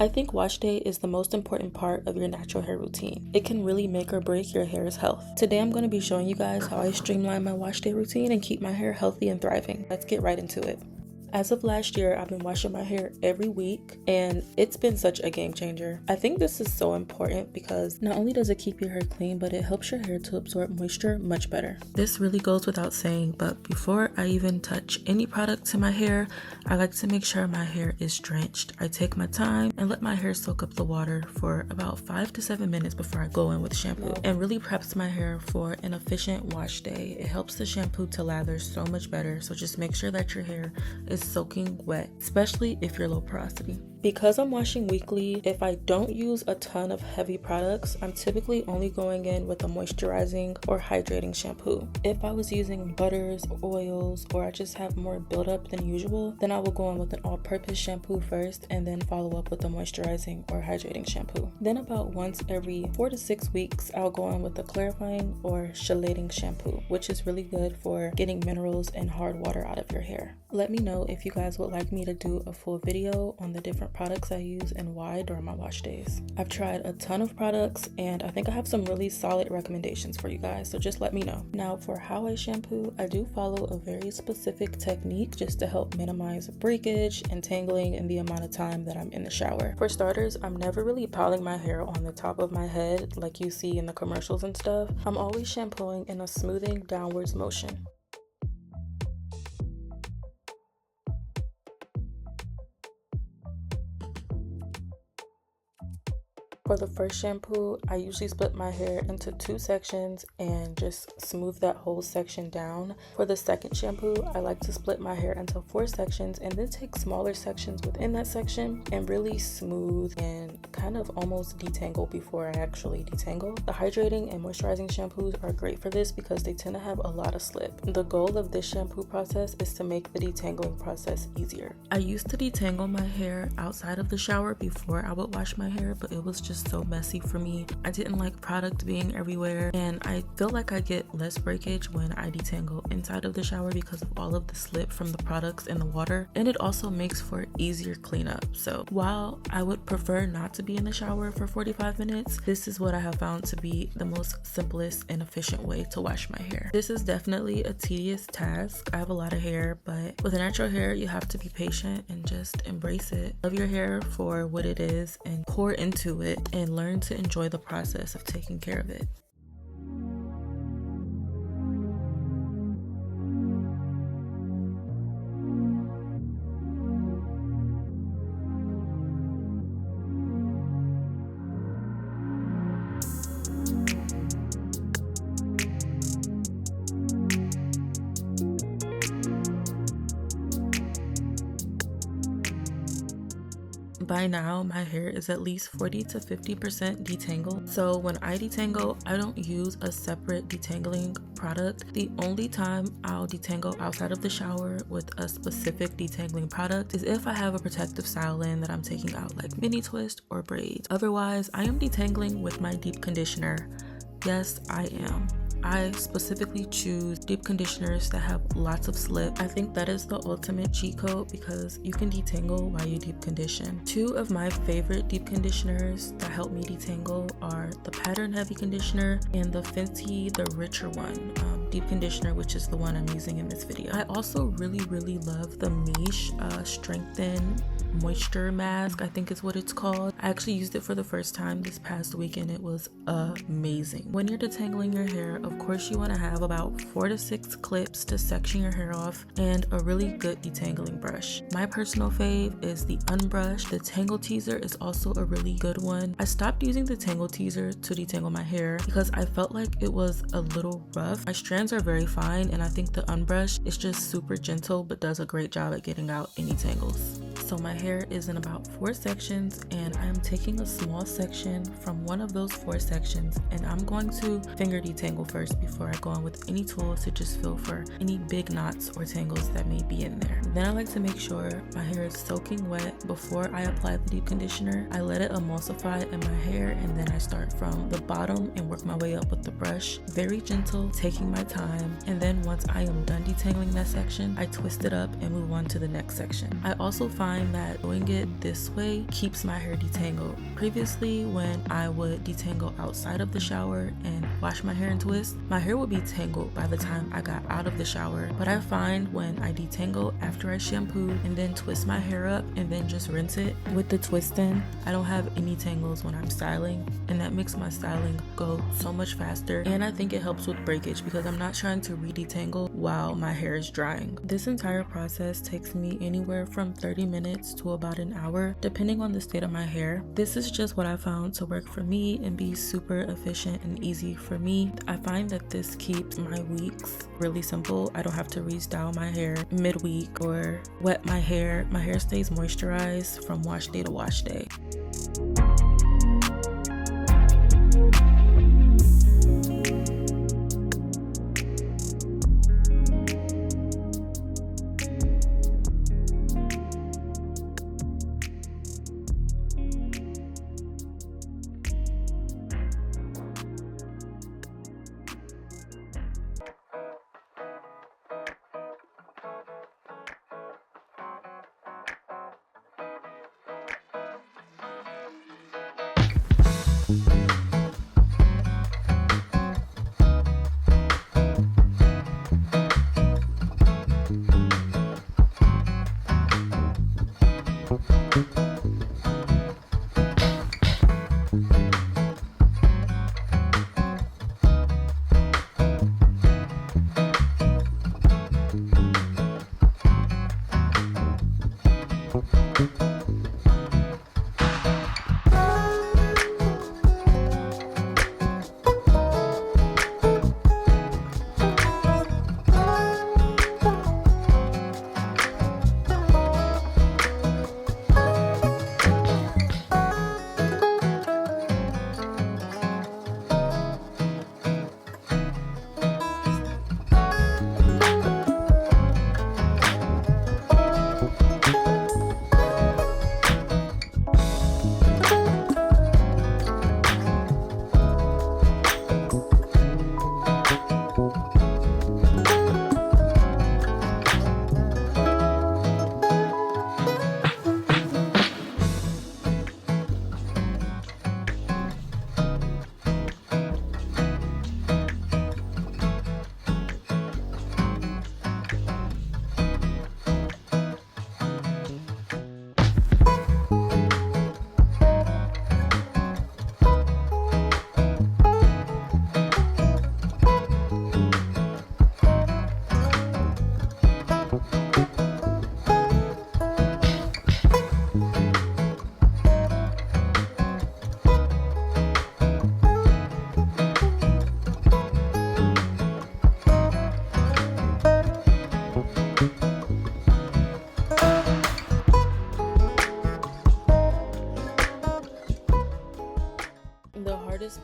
I think wash day is the most important part of your natural hair routine. It can really make or break your hair's health. Today I'm going to be showing you guys how I streamline my wash day routine and keep my hair healthy and thriving. Let's get right into it. As of last year, I've been washing my hair every week and it's been such a game changer. I think this is so important because not only does it keep your hair clean, but it helps your hair to absorb moisture much better. This really goes without saying, but before I even touch any product to my hair, I like to make sure my hair is drenched. I take my time and let my hair soak up the water for about 5 to 7 minutes before I go in with shampoo, and really preps my hair for an efficient wash day. It helps the shampoo to lather so much better, so just make sure that your hair is soaking wet, especially if you're low porosity. Because I'm washing weekly, if I don't use a ton of heavy products, I'm typically only going in with a moisturizing or hydrating shampoo. If I was using butters, oils, or I just have more buildup than usual, then I will go in with an all-purpose shampoo first and then follow up with a moisturizing or hydrating shampoo. Then about once every 4 to 6 weeks, I'll go in with a clarifying or chelating shampoo, which is really good for getting minerals and hard water out of your hair. Let me know if you guys would like me to do a full video on the different products I use and why during my wash days. I've tried a ton of products and I think I have some really solid recommendations for you guys, so just let me know. Now for how I shampoo, I do follow a very specific technique just to help minimize breakage and tangling in the amount of time that I'm in the shower. For starters, I'm never really piling my hair on the top of my head like you see in the commercials and stuff. I'm always shampooing in a smoothing downwards motion. For the first shampoo, I usually split my hair into 2 sections and just smooth that whole section down. For the second shampoo, I like to split my hair into 4 sections and then take smaller sections within that section and really smooth and kind of almost detangle before I actually detangle. The hydrating and moisturizing shampoos are great for this because they tend to have a lot of slip. The goal of this shampoo process is to make the detangling process easier. I used to detangle my hair outside of the shower before I would wash my hair, but it was just so messy for me. I didn't like product being everywhere, and I feel like I get less breakage when I detangle inside of the shower because of all of the slip from the products in the water, and it also makes for easier cleanup. So while I would prefer not to be in the shower for 45 minutes, this is what I have found to be the most simplest and efficient way to wash my hair. This is definitely a tedious task. I have a lot of hair, but with natural hair you have to be patient and just embrace it. Love your hair for what it is and pour into it and learn to enjoy the process of taking care of it. By now, my hair is at least 40 to 50% detangled. So when I detangle, I don't use a separate detangling product. The only time I'll detangle outside of the shower with a specific detangling product is if I have a protective style in that I'm taking out, like mini twist or braids. Otherwise, I am detangling with my deep conditioner. Yes, I am. I specifically choose deep conditioners that have lots of slip. I think that is the ultimate cheat code because you can detangle while you deep condition. 2 of my favorite deep conditioners that help me detangle are the Pattern Heavy Conditioner and the Fenty, the richer one, deep conditioner, which is the one I'm using in this video. I also really love the MICHE Strengthen Moisture Mask, I think is what it's called. I actually used it for the first time this past week and it was amazing. When you're detangling your hair, of course you want to have about 4 to 6 clips to section your hair off and a really good detangling brush. My personal fave is the UNbrush. The Tangle Teezer is also a really good one. I stopped using the Tangle Teezer to detangle my hair because I felt like it was a little rough. My strands are very fine and I think the UNbrush is just super gentle but does a great job at getting out any tangles. So my hair is in about 4 sections and I'm taking a small section from one of those 4 sections and I'm going to finger detangle first before I go on with any tools to just feel for any big knots or tangles that may be in there. Then I like to make sure my hair is soaking wet before I apply the deep conditioner. I let it emulsify in my hair and then I start from the bottom and work my way up with the brush. Very gentle, taking my time, and then once I am done detangling that section, I twist it up and move on to the next section. I also find find that doing it this way keeps my hair detangled. Previously, when I would detangle outside of the shower and wash my hair and twist, my hair would be tangled by the time I got out of the shower. But I find when I detangle after I shampoo and then twist my hair up and then just rinse it with the twist in, I don't have any tangles when I'm styling, and that makes my styling go so much faster. And I think it helps with breakage because I'm not trying to re-detangle while my hair is drying. This entire process takes me anywhere from 30 minutes to about an hour, depending on the state of my hair. This is just what I found to work for me and be super efficient and easy for me. I find that this keeps my weeks really simple. I don't have to restyle my hair mid-week or wet my hair. My hair stays moisturized from wash day to wash day.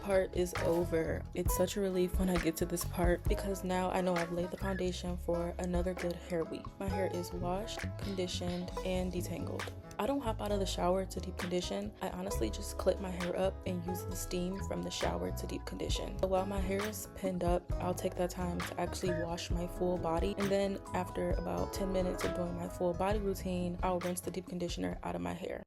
Part is over. It's such a relief when I get to this part because now I know I've laid the foundation for another good hair week. My hair is washed, conditioned, and detangled. I don't hop out of the shower to deep condition. I honestly just clip my hair up and use the steam from the shower to deep condition. So while my hair is pinned up, I'll take that time to actually wash my full body, and then after about 10 minutes of doing my full body routine, I'll rinse the deep conditioner out of my hair.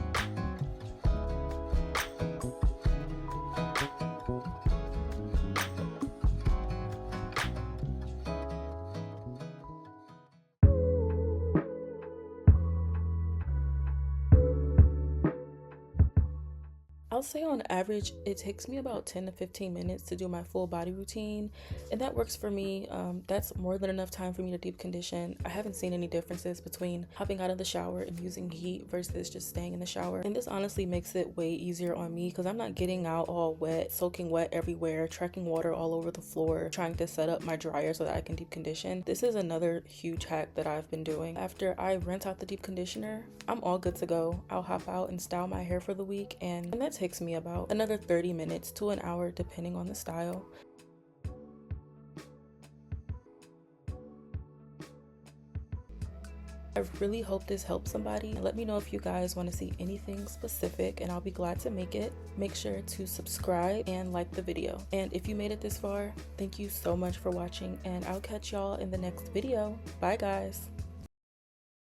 I'll say on average it takes me about 10 to 15 minutes to do my full body routine, and that works for me. That's more than enough time for me to deep condition. I haven't seen any differences between hopping out of the shower and using heat versus just staying in the shower, and this honestly makes it way easier on me because I'm not getting out all wet, soaking wet everywhere, tracking water all over the floor, trying to set up my dryer so that I can deep condition. This is another huge hack that I've been doing. After I rinse out the deep conditioner, I'm all good to go. I'll hop out and style my hair for the week, and that takes me about another 30 minutes to an hour depending on the style. I really hope this helps somebody. Let me know if you guys want to see anything specific and I'll be glad to make it. Make sure to subscribe and like the video. And if you made it this far, thank you so much for watching, and I'll catch y'all in the next video. Bye guys.